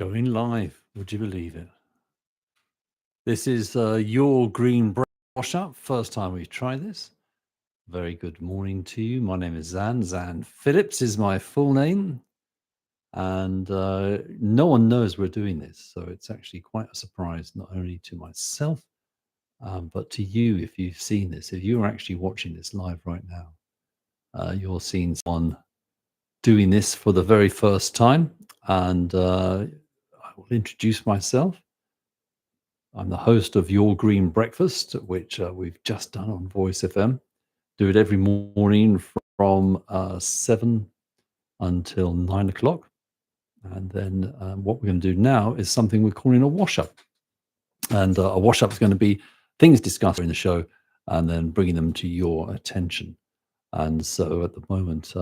Going live. Would you believe it? This is your green Washup. First time we've tried this. Very good morning to you. My name is Xan. Xan Phillips is my full name. And no one knows we're doing this. So it's actually quite a surprise, not only to myself, but to you if you've seen this. If you're actually watching this live right now, you're seeing someone doing this for the very first time. And I will introduce myself. I'm the host of Your Green Breakfast, which we've just done on Voice FM. Do it every morning from 7 until 9 o'clock. And then what we're going to do now is something we're calling a wash-up. And a wash-up is going to be things discussed in the show and then bringing them to your attention. And so at the moment,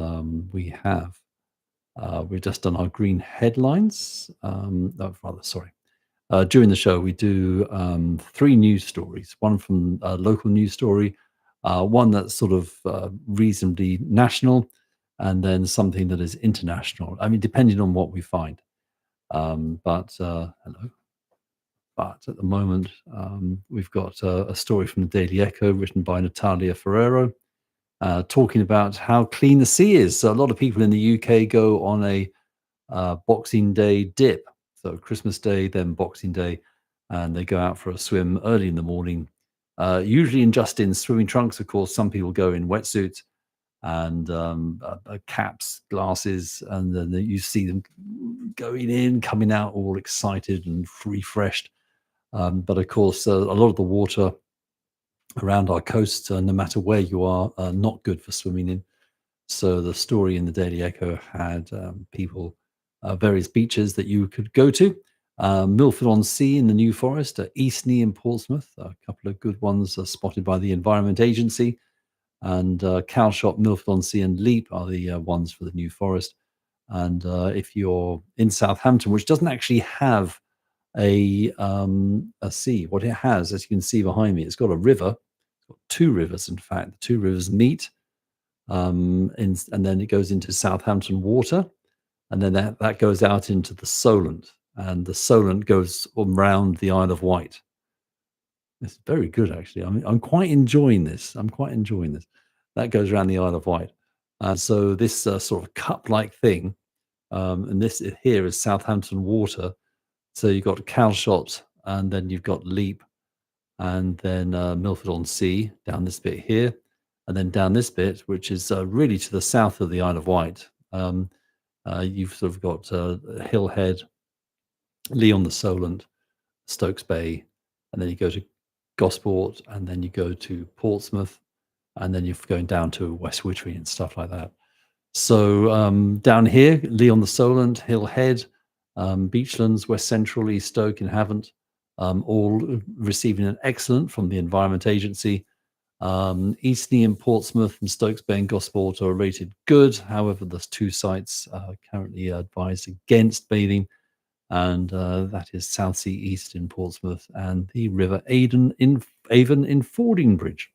we've just done our green headlines. During the show, we do 3 news stories, one from a local news story, one that's sort of reasonably national, and then something that is international. I mean, depending on what we find. Hello. But at the moment, we've got a story from the Daily Echo written by Natalia Ferrero, talking about how clean the sea is. So a lot of people in the UK go on a Boxing Day dip. So Christmas Day, then Boxing Day, and they go out for a swim early in the morning, usually in swimming trunks. Of course, some people go in wetsuits and caps, glasses, and then you see them going in, coming out all excited and refreshed. But of course, a lot of the water around our coasts, no matter where you are not good for swimming in. So the story in the Daily Echo had people, various beaches that you could go to. Milford-on-Sea in the New Forest, Eastney in Portsmouth, a couple of good ones spotted by the Environment Agency, and Calshot, Milford-on-Sea and Leap are the ones for the New Forest. And if you're in Southampton, which doesn't actually have a sea, what it has, as you can see behind me, it's got a river. It's got 2 rivers, in fact. The 2 rivers meet, and then it goes into Southampton Water, and then that goes out into the Solent, and the Solent goes around the Isle of Wight. It's very good, actually. I'm quite enjoying this. That goes around the Isle of Wight. So this sort of cup-like thing, and this here is Southampton Water. So you've got Calshot, and then you've got Leap, and then Milford-on-Sea down this bit here, and then down this bit, which is really to the south of the Isle of Wight. You've sort of got Hillhead, Lee on the Solent, Stokes Bay, and then you go to Gosport, and then you go to Portsmouth, and then you're going down to West Whitby and stuff like that. So down here, Lee on the Solent, Hillhead, Beachlands, West Central, East Stoke and Havant, all receiving an excellent from the Environment Agency. Eastney and Portsmouth and Stokes Bay and Gosport are rated good. However, there's 2 sites currently advised against bathing, and that is Southsea East in Portsmouth and the River Avon in Fordingbridge.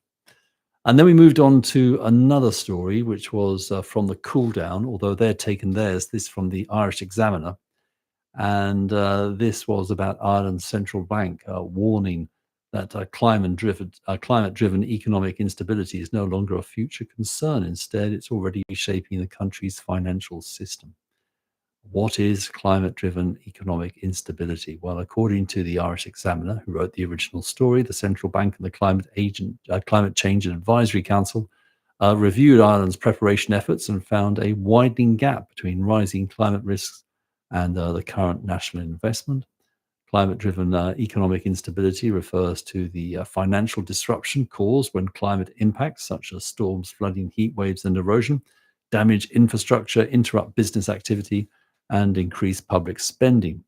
And then we moved on to another story, which was from the Cool Down, although they're taken theirs, this from the Irish Examiner. And this was about Ireland's central bank warning that climate-driven economic instability is no longer a future concern. Instead, it's already reshaping the country's financial system. What is climate-driven economic instability? Well, according to the Irish Examiner, who wrote the original story, the central bank and the Climate Change and Advisory Council reviewed Ireland's preparation efforts and found a widening gap between rising climate risks and the current national investment. Climate-driven economic instability refers to the financial disruption caused when climate impacts, such as storms, flooding, heat waves, and erosion, damage infrastructure, interrupt business activity, and increase public spending.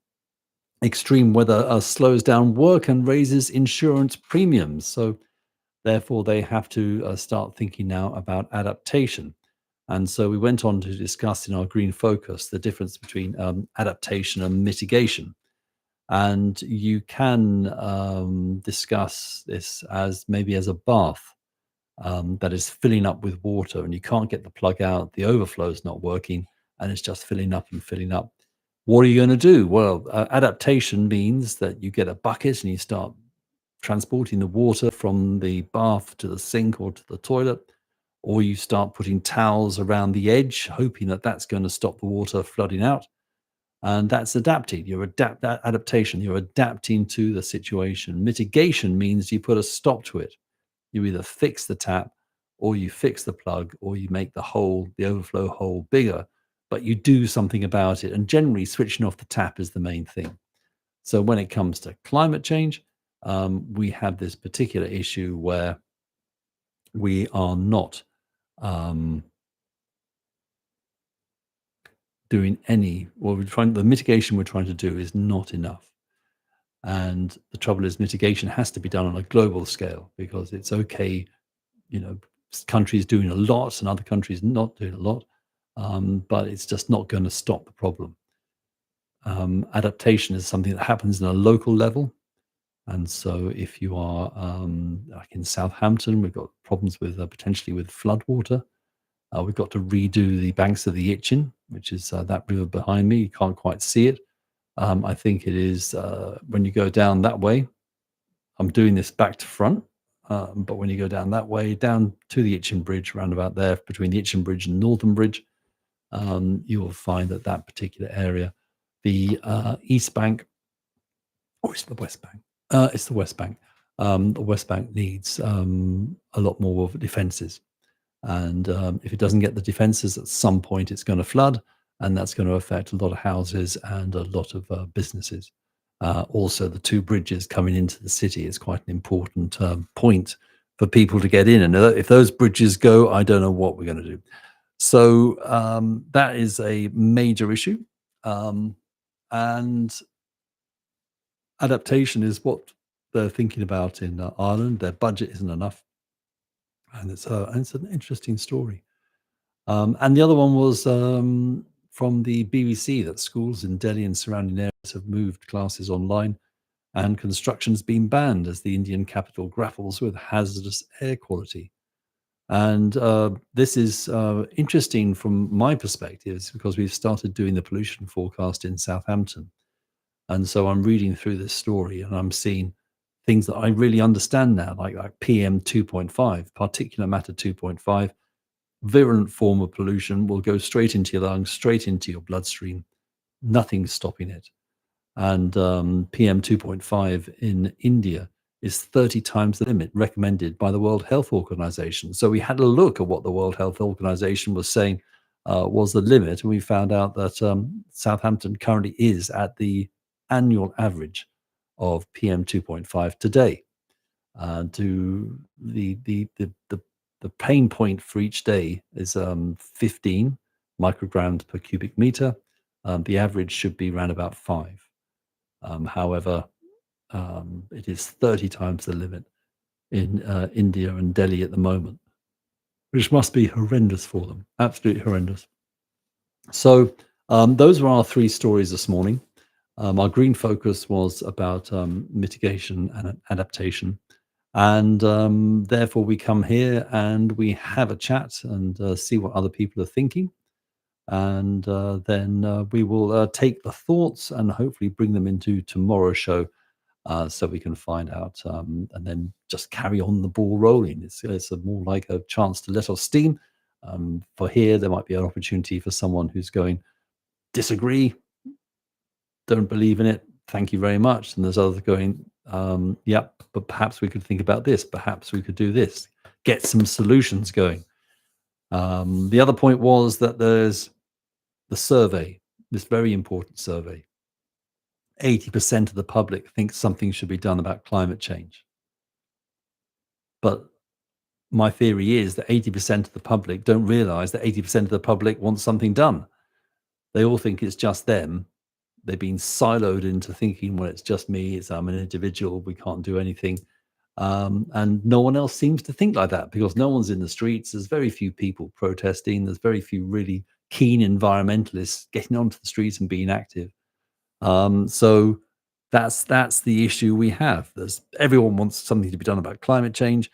Extreme weather slows down work and raises insurance premiums. So therefore, they have to start thinking now about adaptation. And so we went on to discuss in our Green Focus the difference between adaptation and mitigation. And you can discuss this as maybe as a bath that is filling up with water, and you can't get the plug out, the overflow is not working, and it's just filling up and filling up. What are you going to do? Well, adaptation means that you get a bucket and you start transporting the water from the bath to the sink or to the toilet, or you start putting towels around the edge, hoping that that's going to stop the water flooding out. And that's adapting. Adaptation. You're adapting to the situation. Mitigation means you put a stop to it. You either fix the tap, or you fix the plug, or you make the overflow hole bigger, but you do something about it. And generally, switching off the tap is the main thing. So when it comes to climate change, we have this particular issue where we are not um, doing any, well, the mitigation we're trying to do is not enough. And the trouble is, mitigation has to be done on a global scale, because it's okay, countries doing a lot and other countries not doing a lot, but it's just not going to stop the problem. Adaptation is something that happens in a local level. And so if you are like in Southampton, we've got problems with potentially with floodwater. We've got to redo the banks of the Itchen, which is that river behind me. You can't quite see it. I think it is when you go down that way. I'm doing this back to front, but when you go down that way, down to the Itchen Bridge, round about there, between the Itchen Bridge and Northern Bridge, you will find that that particular area, the East Bank, or it's the West Bank. It's the West Bank. The West Bank needs a lot more defences. And if it doesn't get the defences, at some point it's going to flood, and that's going to affect a lot of houses and a lot of businesses. Also, the two bridges coming into the city is quite an important point for people to get in. And if those bridges go, I don't know what we're going to do. So that is a major issue. And adaptation is what they're thinking about in Ireland. Their budget isn't enough. And it's an interesting story. And the other one was from the BBC, that schools in Delhi and surrounding areas have moved classes online, and construction's been banned as the Indian capital grapples with hazardous air quality. And this is interesting from my perspective, because we've started doing the pollution forecast in Southampton. And so I'm reading through this story and I'm seeing things that I really understand now, like PM 2.5, particulate matter 2.5, virulent form of pollution, will go straight into your lungs, straight into your bloodstream. Nothing's stopping it. And PM 2.5 in India is 30 times the limit recommended by the World Health Organization. So we had a look at what the World Health Organization was saying was the limit, and we found out that Southampton currently is at the annual average of PM 2.5 today. To the pain point for each day is 15 micrograms per cubic meter. The average should be around about 5. However, it is 30 times the limit in India and Delhi at the moment, which must be horrendous for them. Absolutely horrendous. So those were our 3 stories this morning. Our green focus was about mitigation and adaptation. And therefore, we come here and we have a chat and see what other people are thinking. And then we will take the thoughts and hopefully bring them into tomorrow's show, so we can find out and then just carry on the ball rolling. It's more like a chance to let off steam. For here, there might be an opportunity for someone who's going, disagree, don't believe in it, thank you very much. And there's others going, yeah, but perhaps we could think about this, perhaps we could do this, get some solutions going. The other point was that there's the survey, this very important survey. 80% of the public thinks something should be done about climate change. But my theory is that 80% of the public don't realize that 80% of the public wants something done. They all think it's just them. They've been siloed into thinking, well, it's just me, I'm an individual, we can't do anything. And no one else seems to think like that, because no one's in the streets. There's very few people protesting. There's very few really keen environmentalists getting onto the streets and being active. So that's the issue we have. Everyone wants something to be done about climate change,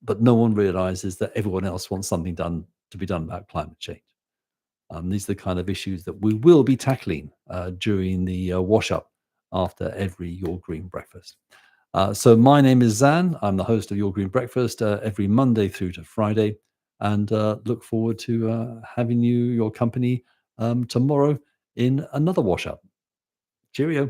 but no one realizes that everyone else wants something to be done about climate change. These are the kind of issues that we will be tackling during the wash up after every Your Green Breakfast. So my name is Xan. I'm the host of Your Green Breakfast every Monday through to Friday, and look forward to having your company tomorrow in another wash up. Cheerio.